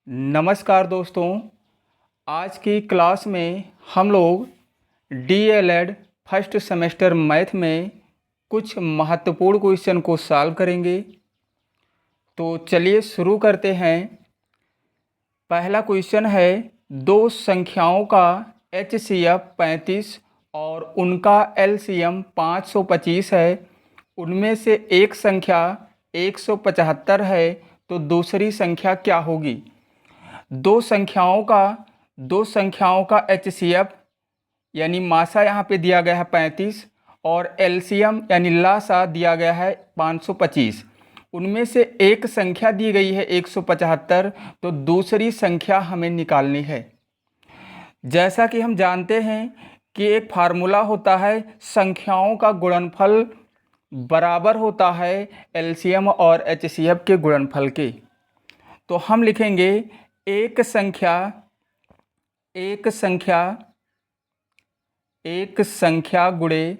नमस्कार दोस्तों। आज की क्लास में हम लोग डीएलएड फर्स्ट सेमेस्टर मैथ में कुछ महत्वपूर्ण क्वेश्चन को सॉल्व करेंगे। तो चलिए शुरू करते हैं। पहला क्वेश्चन है, दो संख्याओं का एचसीएफ 35 और उनका एलसीएम 525 है। उनमें से एक संख्या 175 है, तो दूसरी संख्या क्या होगी? दो संख्याओं का एचसीएफ यानी मासा यहाँ पे दिया गया है 35 और एलसीएम यानी लासा दिया गया है 525। उनमें से एक संख्या दी गई है 175, तो दूसरी संख्या हमें निकालनी है। जैसा कि हम जानते हैं कि एक फार्मूला होता है, संख्याओं का गुणनफल बराबर होता है एलसीएम और एचसीएफ के गुणनफल के। तो हम लिखेंगे एक संख्या गुणे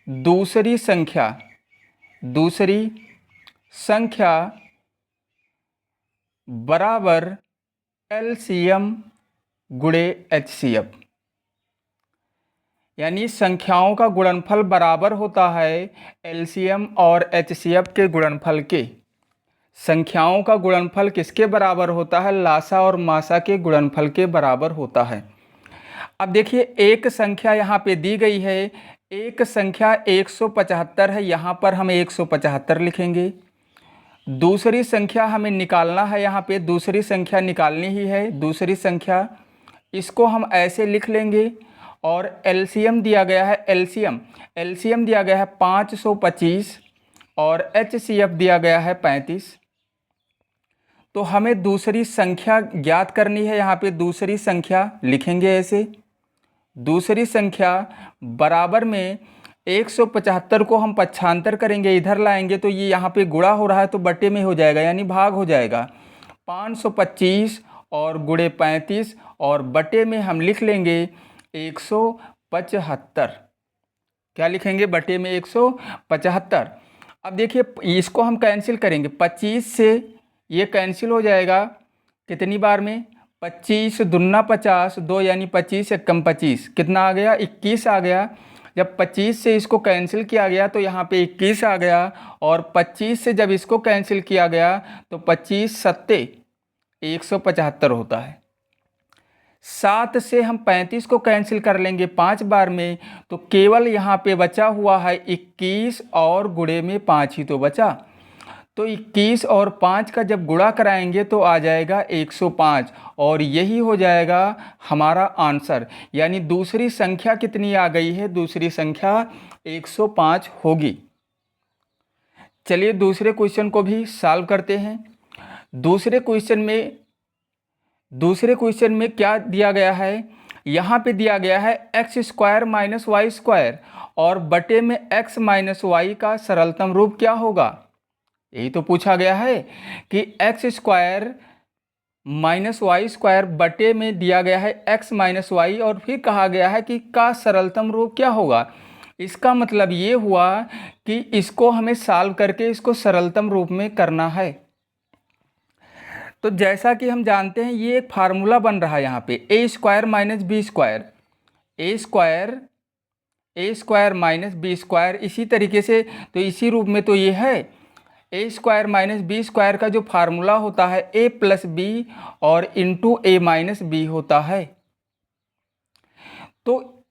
दूसरी संख्या बराबर एलसीएम गुणे एचसीएफ। यानी संख्याओं का गुणनफल बराबर होता है एलसीएम और एचसीएफ के गुणनफल के। संख्याओं का गुणनफल किसके बराबर होता है? लासा और मासा के गुणनफल के बराबर होता है। अब देखिए, एक संख्या यहाँ पे दी गई है, एक संख्या 175 है, यहाँ पर हम 175 लिखेंगे। दूसरी संख्या हमें निकालना है, यहाँ पे दूसरी संख्या निकालनी ही है। दूसरी संख्या इसको हम ऐसे लिख लेंगे। और एलसीएम दिया गया है, एलसीएम दिया गया है 525 और एचसीएफ दिया गया है 35। तो हमें दूसरी संख्या ज्ञात करनी है। यहाँ पे दूसरी संख्या लिखेंगे ऐसे। दूसरी संख्या बराबर में 175 को हम पक्षांतर करेंगे, इधर लाएंगे तो ये यहाँ पे गुणा हो रहा है तो बटे में हो जाएगा, यानी भाग हो जाएगा। 525 और गुणे 35 और बटे में हम लिख लेंगे 175। क्या लिखेंगे? बटे में 175। अब देखिए, इसको हम कैंसिल करेंगे। 25 से ये कैंसिल हो जाएगा कितनी बार में? 25 दूना 50, 2 यानी 25 एकम 25, कितना आ गया? 21 आ गया। जब 25 से इसको कैंसिल किया गया तो यहाँ पे 21 आ गया, और 25 से जब इसको कैंसिल किया गया तो 25 सत्ते 175 होता है। 7 से हम 35 को कैंसिल कर लेंगे 5 बार में, तो केवल यहाँ पे बचा हुआ है 21 और गुणे में 5 ही तो बचा। तो 21 और 5 का जब गुणा कराएंगे तो आ जाएगा 105, और यही हो जाएगा हमारा आंसर। यानी दूसरी संख्या कितनी आ गई है? दूसरी संख्या 105 होगी। चलिए दूसरे क्वेश्चन को भी सॉल्व करते हैं। दूसरे क्वेश्चन में क्या दिया गया है? यहाँ पे दिया गया है x² माइनस y² और बटे में x माइनस वाई का सरलतम रूप क्या होगा? यही तो पूछा गया है कि x² माइनस y² बटे में दिया गया है x माइनस वाई, और फिर कहा गया है कि का सरलतम रूप क्या होगा। इसका मतलब ये हुआ कि इसको हमें सॉल्व करके इसको सरलतम रूप में करना है। तो जैसा कि हम जानते हैं, ये एक फार्मूला बन रहा है यहाँ पे a² minus b², a² minus b²। इसी तरीके से तो इसी रूप में तो ये है a² माइनस b² का जो फार्मूला होता है a प्लस बी और इंटू a माइनस बी होता है। तो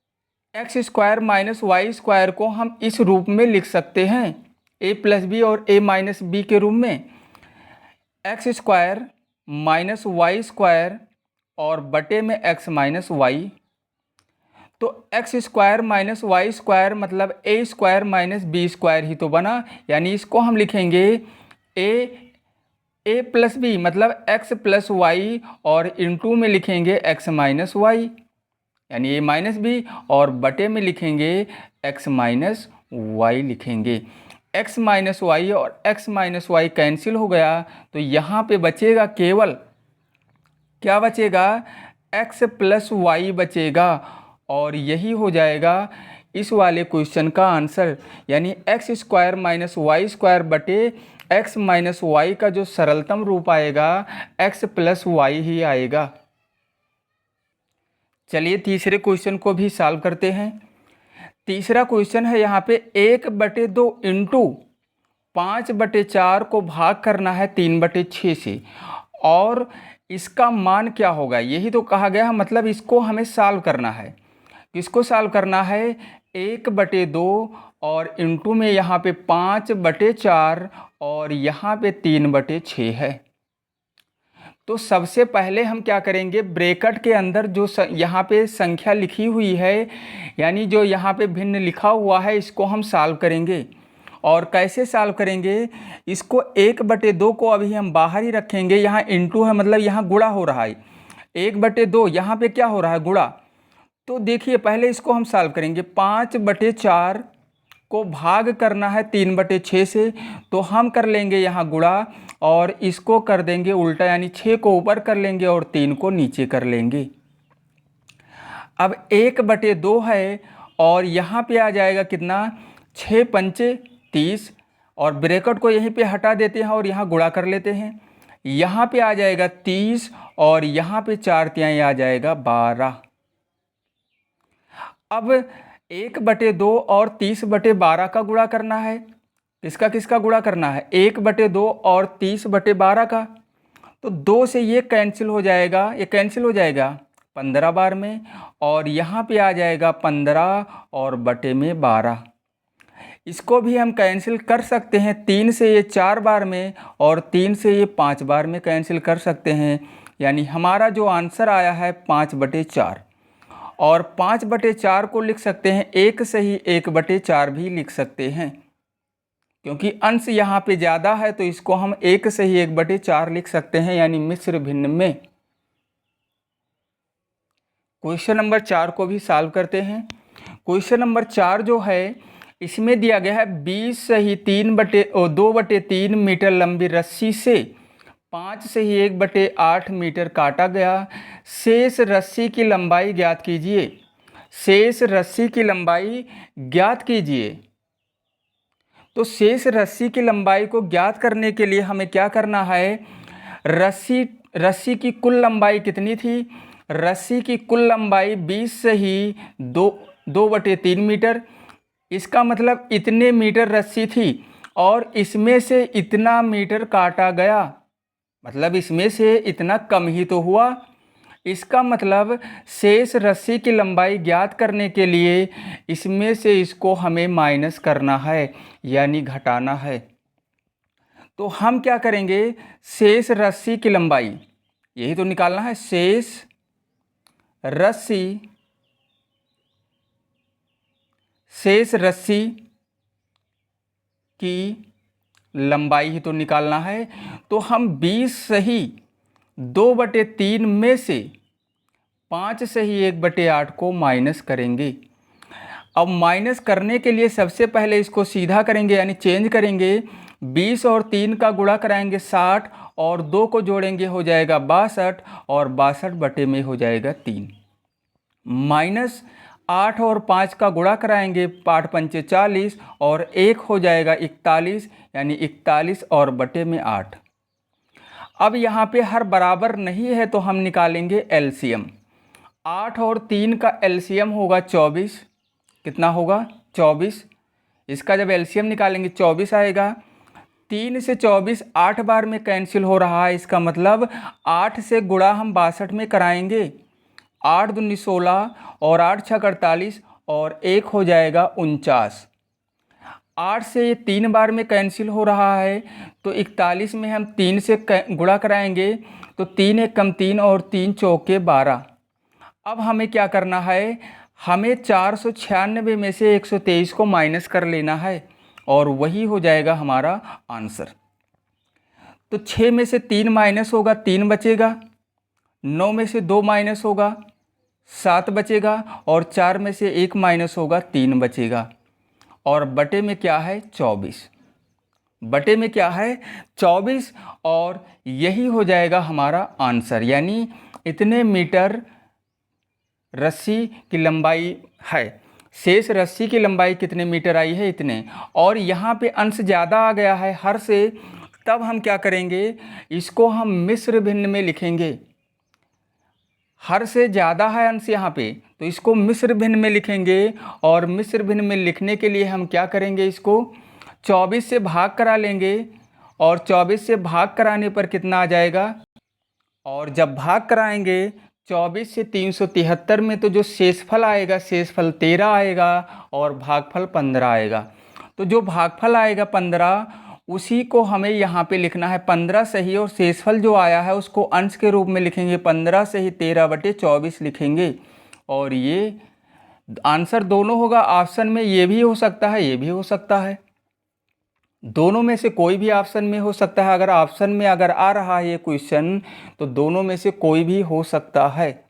x² माइनस y² को हम इस रूप में लिख सकते हैं, a प्लस बी और a माइनस बी के रूप में। x² माइनस y² और बटे में x माइनस वाई। तो x² माइनस y² मतलब a² माइनस b² ही तो बना। यानी इसको हम लिखेंगे a प्लस बी मतलब x प्लस वाई, और इंटू में लिखेंगे x माइनस वाई, यानी a माइनस बी, और बटे में लिखेंगे x माइनस वाई लिखेंगे। x माइनस वाई और x माइनस वाई कैंसिल हो गया, तो यहाँ पे बचेगा केवल क्या बचेगा? x प्लस वाई बचेगा, और यही हो जाएगा इस वाले क्वेश्चन का आंसर। यानी x² माइनस y² बटे x माइनस वाई का जो सरलतम रूप आएगा x प्लस वाई ही आएगा। चलिए तीसरे क्वेश्चन को भी सॉल्व करते हैं। तीसरा क्वेश्चन है यहाँ पे 1/2 इंटू 5/4 को भाग करना है 3/6 से, और इसका मान क्या होगा, यही तो कहा गया है। मतलब इसको हमें सॉल्व करना है। किसको सॉल्व करना है? 1/2 और इंटू में यहाँ पे 5/4 और यहाँ पे 3/6 है। तो सबसे पहले हम क्या करेंगे, ब्रैकेट के अंदर जो यहाँ पे संख्या लिखी हुई है, यानी जो यहाँ पे भिन्न लिखा हुआ है, इसको हम सॉल्व करेंगे। और कैसे सॉल्व करेंगे, इसको 1/2 को अभी हम बाहर ही रखेंगे। यहाँ इंटू है, मतलब यहाँ गुणा हो रहा है। 1/2 यहाँ पे क्या हो रहा है, गुणा। तो देखिए पहले इसको हम सॉल्व करेंगे। 5/4 को भाग करना है 3/6 से, तो हम कर लेंगे यहाँ गुणा और इसको कर देंगे उल्टा, यानी 6 को ऊपर कर लेंगे और 3 को नीचे कर लेंगे। अब 1/2 है और यहाँ पे आ जाएगा कितना, 6 पंचे 30, और ब्रैकेट को यहीं पे हटा देते हैं और यहाँ गुणा कर लेते हैं। यहाँ पे आ जाएगा 30 और यहाँ पे 4 तिहाई आ जाएगा 12। अब 1/2 और 30/12 का गुणा करना है। किसका किसका गुणा करना है? 1/2 और 30/12 का। तो 2 से ये कैंसिल हो जाएगा, ये कैंसिल हो जाएगा 15 बार में, और यहाँ पे आ जाएगा 15 और बटे में 12। इसको भी हम कैंसिल कर सकते हैं। 3 से ये 4 बार में और 3 से ये 5 बार में कैंसिल कर सकते हैं। यानी हमारा जो आंसर आया है 5/4, और 5/4 को लिख सकते हैं 1 से ही 1/4 भी लिख सकते हैं, क्योंकि अंश यहाँ पे ज़्यादा है तो इसको हम 1 से ही 1/4 लिख सकते हैं, यानी मिश्र भिन्न में। क्वेश्चन नंबर 4 को भी सॉल्व करते हैं। क्वेश्चन नंबर 4 जो है, इसमें दिया गया है 20 से ही 2/3 मीटर लंबी रस्सी से 5 से ही 1/8 मीटर काटा गया। शेष रस्सी की लंबाई ज्ञात कीजिए। शेष रस्सी की लंबाई ज्ञात कीजिए। तो शेष रस्सी की लंबाई को ज्ञात करने के लिए हमें क्या करना है, रस्सी की कुल लंबाई कितनी थी? रस्सी की कुल लंबाई 20 से ही 2/3 मीटर। इसका मतलब इतने मीटर रस्सी थी और इसमें से इतना मीटर काटा गया, मतलब इसमें से इतना कम ही तो हुआ। इसका मतलब शेष रस्सी की लंबाई ज्ञात करने के लिए इसमें से इसको हमें माइनस करना है, यानी घटाना है। तो हम क्या करेंगे, शेष रस्सी की लंबाई, यही तो निकालना है। शेष रस्सी की लंबाई ही तो निकालना है। तो हम 20 से ही 2/3 में से 5 से ही 1/8 को माइनस करेंगे। अब माइनस करने के लिए सबसे पहले इसको सीधा करेंगे, यानी चेंज करेंगे। 20 और 3 का गुणा कराएंगे 60, और 2 को जोड़ेंगे हो जाएगा 62, और 62 बटे में हो जाएगा 3। माइनस 8 और 5 का गुणा कराएंगे, 8 पंचे 40, और 1 हो जाएगा 41, यानी 41 और बटे में 8। अब यहाँ पे हर बराबर नहीं है तो हम निकालेंगे एलसीएम। 8 और 3 का एलसीएम होगा 24। कितना होगा? 24। इसका जब एलसीएम निकालेंगे 24 आएगा। 3 से 24 8 बार में कैंसिल हो रहा है, इसका मतलब 8 से गुणा हम 62 में कराएंगे। 8 दूनी 16 और 8 छक 48, और 1 हो जाएगा 49। 8 से ये 3 बार में कैंसिल हो रहा है, तो 41 में हम 3 से गुणा कराएंगे, तो 3 एक कम 3 और 3 चौके 12। अब हमें क्या करना है, हमें 496 में से 123 को माइनस कर लेना है, और वही हो जाएगा हमारा आंसर। तो 6 में से 3 माइनस होगा, 3 बचेगा। 9 में से 2 माइनस होगा, 7 बचेगा, और 4 में से 1 माइनस होगा, 3 बचेगा। और बटे में क्या है? 24। बटे में क्या है? 24, और यही हो जाएगा हमारा आंसर। यानी इतने मीटर रस्सी की लंबाई है। शेष रस्सी की लंबाई कितने मीटर आई है? इतने। और यहाँ पे अंश ज़्यादा आ गया है हर से, तब हम क्या करेंगे, इसको हम मिश्र भिन्न में लिखेंगे। हर से ज़्यादा है अंश यहाँ पे, तो इसको मिश्र भिन्न में लिखेंगे। और मिश्र भिन्न में लिखने के लिए हम क्या करेंगे, इसको 24 से भाग करा लेंगे। और 24 से भाग कराने पर कितना आ जाएगा, और जब भाग कराएंगे 24 से 373 में, तो जो शेषफल आएगा, शेषफल 13 आएगा और भागफल 15 आएगा। तो जो भागफल आएगा 15, उसी को हमें यहाँ पे लिखना है 15 सही, और शेषफल जो आया है उसको अंश के रूप में लिखेंगे, 15 सही 13/24 लिखेंगे। और ये आंसर दोनों होगा। ऑप्शन में ये भी हो सकता है, ये भी हो सकता है, दोनों में से कोई भी ऑप्शन में हो सकता है। अगर ऑप्शन में अगर आ रहा है ये क्वेश्चन, तो दोनों में से कोई भी हो सकता है।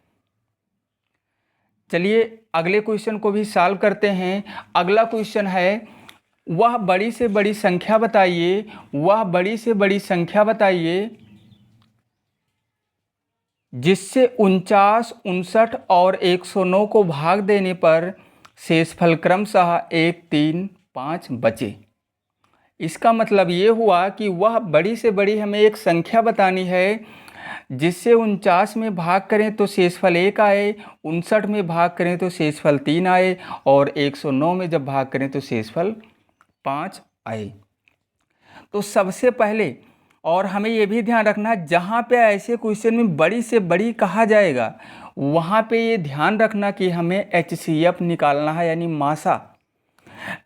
चलिए अगले क्वेश्चन को भी सॉल्व करते हैं। अगला क्वेश्चन है, वह बड़ी से बड़ी संख्या बताइए, वह बड़ी से बड़ी संख्या बताइए जिससे 49, 59 और 109 को भाग देने पर शेषफल क्रमशः 1, 3, 5 बचे। इसका मतलब ये हुआ कि वह बड़ी से बड़ी हमें एक संख्या बतानी है जिससे 49 में भाग करें तो शेषफल 1 आए, 59 में भाग करें तो शेषफल 3 आए, और 109 में जब भाग करें तो शेषफल 5 आए। तो सबसे पहले, और हमें ये भी ध्यान रखना है, जहाँ पे ऐसे क्वेश्चन में बड़ी से बड़ी कहा जाएगा वहाँ पे ये ध्यान रखना कि हमें HCF निकालना है, यानी मासा।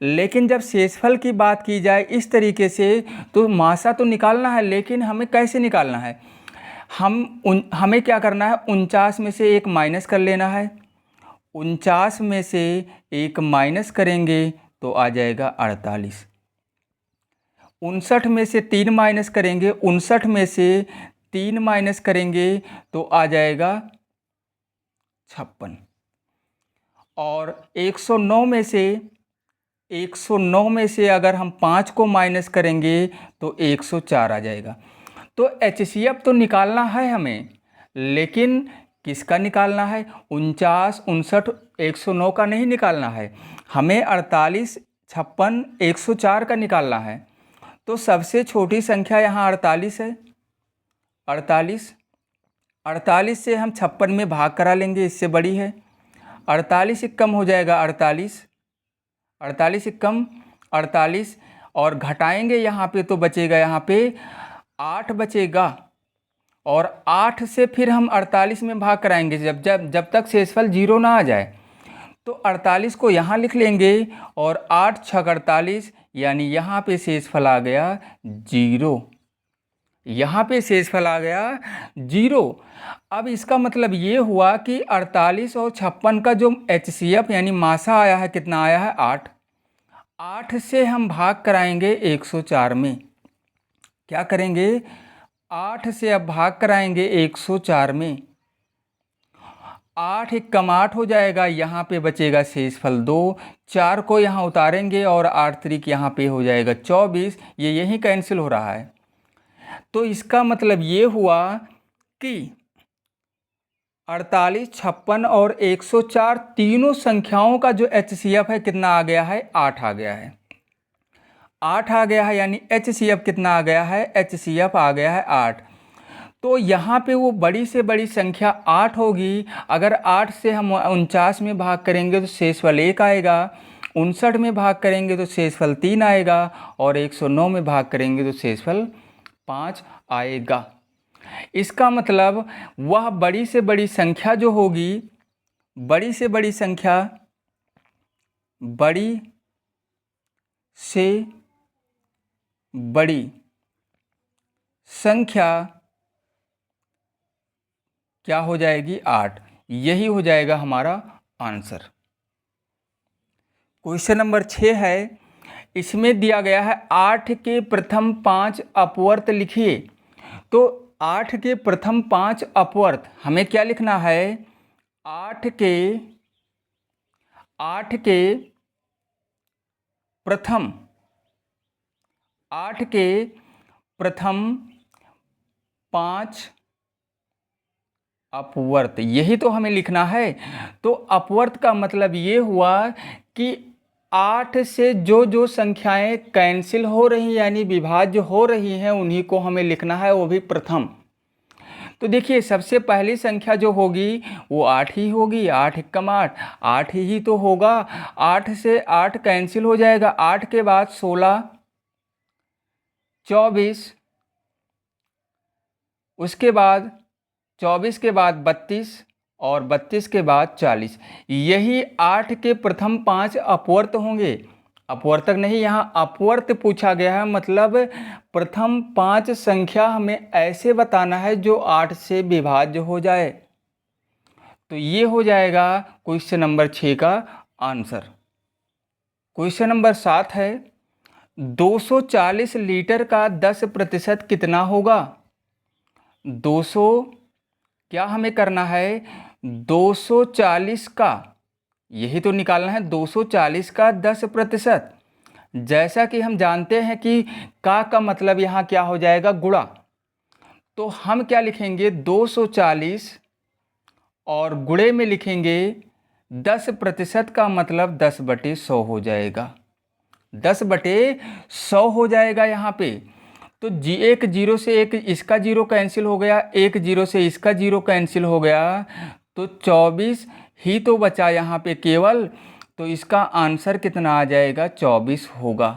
लेकिन जब शेषफल की बात की जाए इस तरीके से, तो मासा तो निकालना है, लेकिन हमें कैसे निकालना है, हमें क्या करना है, 49 में से 1 माइनस कर लेना है। 49 में से 1 माइनस करेंगे तो आ जाएगा 48। 59 में से 3 माइनस करेंगे, 59 में से 3 माइनस करेंगे तो आ जाएगा 56। और 109 में से अगर हम 5 को माइनस करेंगे तो 104 आ जाएगा। तो HCF तो निकालना है हमें, लेकिन किसका निकालना है, 49, 59, 109 का नहीं निकालना है, हमें 48, 56, 104 का निकालना है। तो सबसे छोटी संख्या यहाँ 48 है। 48 से हम 56 में भाग करा लेंगे, इससे बड़ी है। 48 एक कम हो जाएगा, 48 एक कम 48, और घटाएंगे यहाँ पे तो बचेगा यहाँ पे 8 बचेगा। और 8 से फिर हम 48 में भाग कराएंगे जब तक शेषफल 0 ना आ जाए। तो 48 को यहाँ लिख लेंगे, और 8 छक 48, यानी यहाँ पे शेषफल आ गया 0। यहाँ पे शेषफल आ गया 0। अब इसका मतलब ये हुआ कि 48 और 56 का जो HCF यानी मासा आया है, कितना आया है, 8। 8 से हम भाग कराएंगे 104 में। क्या करेंगे, 8 से अब भाग कराएंगे 104 में। 8 एक कम 8 हो जाएगा, यहाँ पे बचेगा शेषफल 2। 4 को यहाँ उतारेंगे और 8 त्रिक यहाँ पे हो जाएगा 24। ये यहीं कैंसिल हो रहा है। तो इसका मतलब ये हुआ कि 48, 56 और 104 तीनों संख्याओं का जो HCF है कितना आ गया है, 8 आ गया है। 8 आ गया है, यानी HCF कितना आ गया है, HCF आ गया है 8। तो यहाँ पे वो बड़ी से बड़ी संख्या 8 होगी। अगर 8 से हम 49 में भाग करेंगे तो शेषफल 1 आएगा, 59 में भाग करेंगे तो शेषफल 3 आएगा, और 109 में भाग करेंगे तो शेषफल 5 आएगा। इसका मतलब वह बड़ी से बड़ी संख्या जो होगी, बड़ी से बड़ी संख्या, बड़ी से बड़ी संख्या क्या हो जाएगी, 8। यही हो जाएगा हमारा आंसर। क्वेश्चन नंबर 6 है, इसमें दिया गया है 8 के प्रथम 5 अपवर्त लिखिए। तो 8 के प्रथम 5 अपवर्त हमें क्या लिखना है, 8 के प्रथम 5 अपवर्त, यही तो हमें लिखना है। तो अपवर्त का मतलब ये हुआ कि 8 से जो जो संख्याएं कैंसिल हो रही यानी विभाज्य हो रही हैं उन्हीं को हमें लिखना है, वो भी प्रथम। तो देखिए सबसे पहली संख्या जो होगी वो 8 ही होगी। 8 एकम 8, 8 ही तो होगा। 8 से 8 कैंसिल हो जाएगा। 8 के बाद 16, 24, उसके बाद 24 के बाद 32 और 32 के बाद 40। यही 8 के प्रथम 5 अपवर्त होंगे। अपवर्तक नहीं, यहाँ अपवर्त पूछा गया है, मतलब प्रथम 5 संख्या हमें ऐसे बताना है जो 8 से विभाज्य हो जाए। तो ये हो जाएगा क्वेश्चन नंबर 6 का आंसर। क्वेश्चन नंबर 7 है 240 लीटर का 10% कितना होगा। 200 क्या हमें करना है, 240 का, यही तो निकालना है, 240 का 10%। जैसा कि हम जानते हैं कि का मतलब यहाँ क्या हो जाएगा, गुणा। तो हम क्या लिखेंगे, 240 और गुणे में लिखेंगे 10% का मतलब 10/100 हो जाएगा। 10/100 हो जाएगा यहाँ पे। तो एक जीरो से एक इसका जीरो कैंसिल हो गया, एक जीरो से इसका जीरो कैंसिल हो गया, तो 24 ही तो बचा यहाँ पे केवल। तो इसका आंसर कितना आ जाएगा, 24 होगा।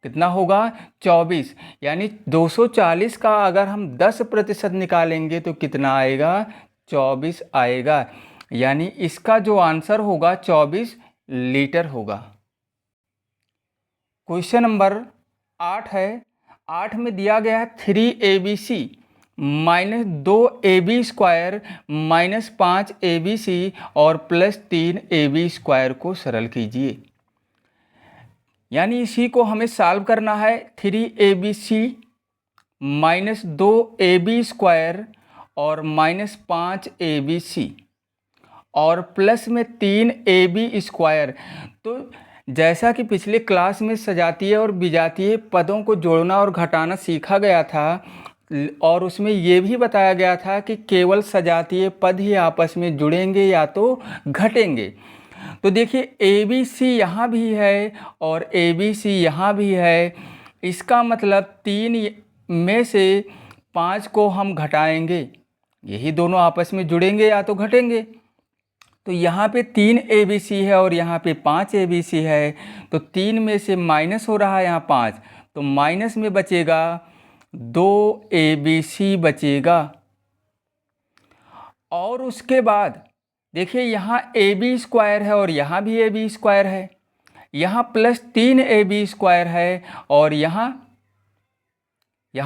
कितना होगा, 24। यानी 240 का अगर हम 10% निकालेंगे तो कितना आएगा, 24 आएगा। यानी इसका जो आंसर होगा 24 लीटर होगा। क्वेश्चन नंबर 8 है। 8 में दिया गया है 3ABC minus 2AB² minus 5ABC और प्लस 3AB² को सरल कीजिए। यानी इसी को हमें सॉल्व करना है। 3ABC माइनस 2AB² और माइनस 5ABC और प्लस में 3AB²। तो जैसा कि पिछले क्लास में सजातीय और विजातीय पदों को जोड़ना और घटाना सीखा गया था, और उसमें ये भी बताया गया था कि केवल सजातीय पद ही आपस में जुड़ेंगे या तो घटेंगे। तो देखिए ABC यहाँ भी है और ABC यहाँ भी है। इसका मतलब 3 में से 5 को हम घटाएंगे, यही दोनों आपस में जुड़ेंगे या तो घटेंगे। तो यहाँ पे 3ABC है और यहाँ पे 5ABC है। तो 3 में से माइनस हो रहा है यहाँ 5, तो माइनस में बचेगा 2ABC बचेगा। और उसके बाद देखिए यहाँ AB² है और यहाँ भी AB² है। यहाँ प्लस 3AB² है और यहाँ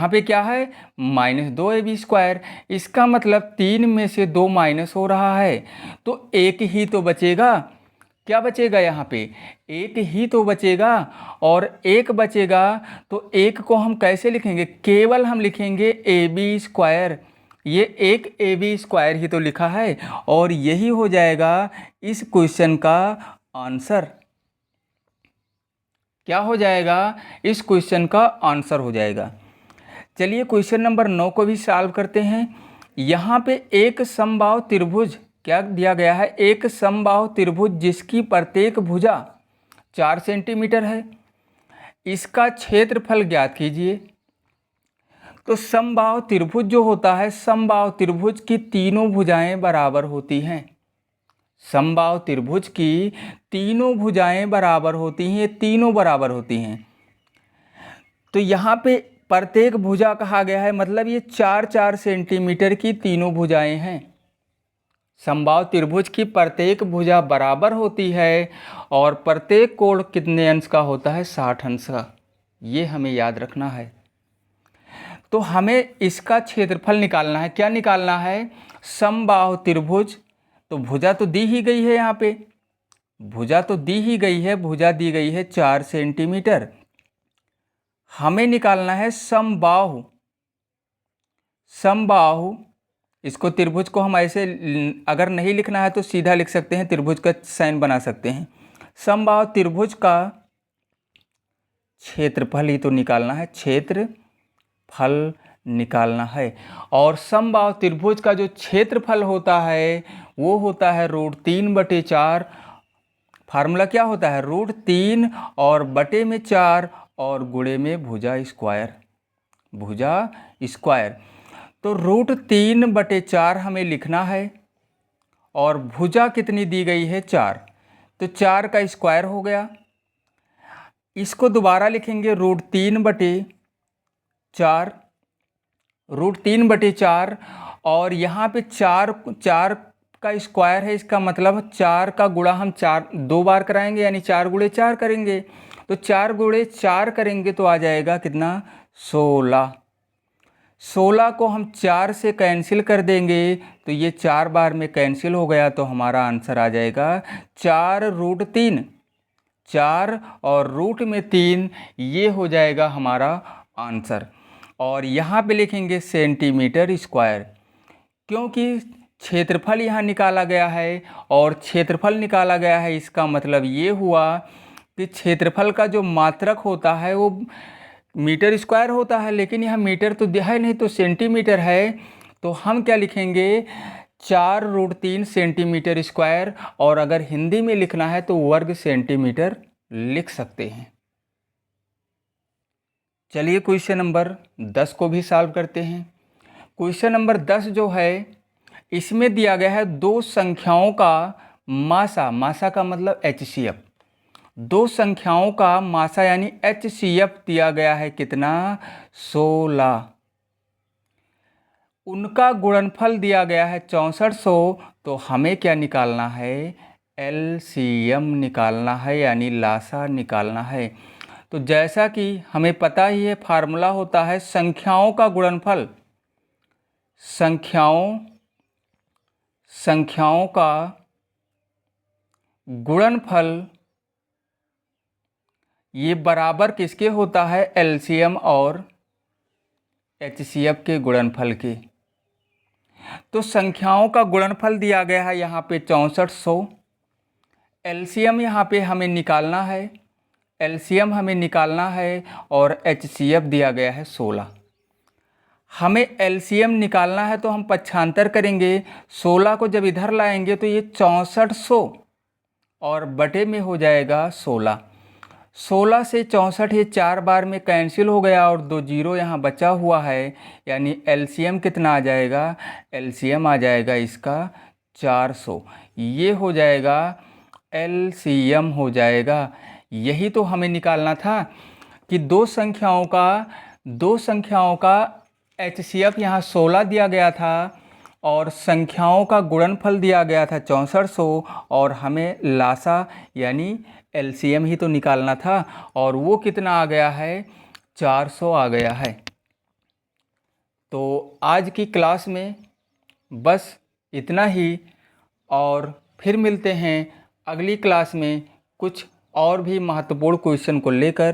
पे क्या है, माइनस 2AB²। इसका मतलब 3 में से 2 माइनस हो रहा है, तो एक ही तो बचेगा। क्या बचेगा यहाँ पे, एक ही तो बचेगा। और एक बचेगा तो एक को हम कैसे लिखेंगे, केवल हम लिखेंगे AB²। ये एक AB² ही तो लिखा है और यही हो जाएगा इस क्वेश्चन का आंसर। क्या हो जाएगा, इस क्वेश्चन का आंसर हो जाएगा। चलिए क्वेश्चन नंबर 9 को भी सॉल्व करते हैं। यहाँ पे एक समबाहु त्रिभुज क्या दिया गया है, एक समबाहु त्रिभुज जिसकी प्रत्येक भुजा 4 सेंटीमीटर है, इसका क्षेत्रफल ज्ञात कीजिए। तो समबाहु त्रिभुज जो होता है, समबाहु त्रिभुज की तीनों भुजाएं बराबर होती हैं। समबाहु त्रिभुज की तीनों भुजाएं बराबर होती हैं, तीनों बराबर होती हैं। तो यहाँ पे प्रत्येक भुजा कहा गया है, मतलब ये 4-4 सेंटीमीटर की तीनों भुजाएं हैं। समबाहु त्रिभुज की प्रत्येक भुजा बराबर होती है और प्रत्येक कोण कितने अंश का होता है, 60 अंश का। ये हमें याद रखना है। तो हमें इसका क्षेत्रफल निकालना है। क्या निकालना है, समबाहु त्रिभुज। तो भुजा तो दी ही गई है, यहाँ पे भुजा तो दी ही गई है, भुजा दी गई है 4 सेंटीमीटर। हमें निकालना है समबाहु। समबाहु, इसको त्रिभुज को हम ऐसे अगर नहीं लिखना है तो सीधा लिख सकते हैं, त्रिभुज का साइन बना सकते हैं। समबाहु त्रिभुज का क्षेत्रफल ही तो निकालना है, क्षेत्रफल निकालना है। और समबाहु त्रिभुज का जो क्षेत्रफल होता है वो होता है √3/4। फार्मूला क्या होता है, √3 और बटे में 4 और गुणे में भुजा स्क्वायर, भुजा स्क्वायर। तो √3/4 हमें लिखना है और भुजा कितनी दी गई है, 4, तो 4 का स्क्वायर हो गया। इसको दोबारा लिखेंगे √3/4, √3/4 और यहाँ पे 4 का स्क्वायर है, इसका मतलब 4 का गुणा हम 2 बार कराएंगे, यानी 4 × 4 करेंगे। तो 4 × 4 करेंगे तो आ जाएगा कितना, 16। 16 को हम 4 से कैंसिल कर देंगे तो ये 4 बार में कैंसिल हो गया, तो हमारा आंसर आ जाएगा 4√3। 4 और रूट में 3, ये हो जाएगा हमारा आंसर। और यहाँ पे लिखेंगे सेंटीमीटर स्क्वायर, क्योंकि क्षेत्रफल यहाँ निकाला गया है और क्षेत्रफल निकाला गया है, इसका मतलब ये हुआ कि क्षेत्रफल का जो मात्रक होता है वो मीटर स्क्वायर होता है, लेकिन यहाँ मीटर तो है नहीं, तो सेंटीमीटर है। तो हम क्या लिखेंगे, 4√3 सेंटीमीटर स्क्वायर, और अगर हिंदी में लिखना है तो वर्ग सेंटीमीटर लिख सकते हैं। चलिए क्वेश्चन नंबर 10 को भी सॉल्व करते हैं। क्वेश्चन नंबर 10 जो है, इसमें दिया गया है दो संख्याओं का मासा, मासा का मतलब HCF, दो संख्याओं का मासा यानी HCF दिया गया है कितना, 16। उनका गुणनफल दिया गया है 6400। तो हमें क्या निकालना है, LCM निकालना है, यानी लासा निकालना है। तो जैसा कि हमें पता ही है, फार्मूला होता है संख्याओं का गुणनफल, संख्याओं का गुणनफल ये बराबर किसके होता है, LCM और HCF के गुणनफल के। तो संख्याओं का गुणनफल दिया गया है यहाँ पे 6400। LCM यहाँ पे हमें निकालना है, LCM हमें निकालना है, और HCF दिया गया है 16। हमें LCM निकालना है तो हम पक्षांतर करेंगे, 16 को जब इधर लाएंगे तो ये 6400 और बटे में हो जाएगा 16। 16 से 64 ये 4 बार में कैंसिल हो गया और 2 जीरो यहाँ बचा हुआ है, यानी LCM कितना आ जाएगा, LCM आ जाएगा इसका 400। ये हो जाएगा LCM हो जाएगा। यही तो हमें निकालना था कि दो संख्याओं का HCF यहाँ 16 दिया गया था और संख्याओं का गुणनफल दिया गया था 6400, और हमें लासा यानी LCM ही तो निकालना था, और वो कितना आ गया है, 400 आ गया है। तो आज की क्लास में बस इतना ही, और फिर मिलते हैं अगली क्लास में कुछ और भी महत्वपूर्ण क्वेश्चन को लेकर।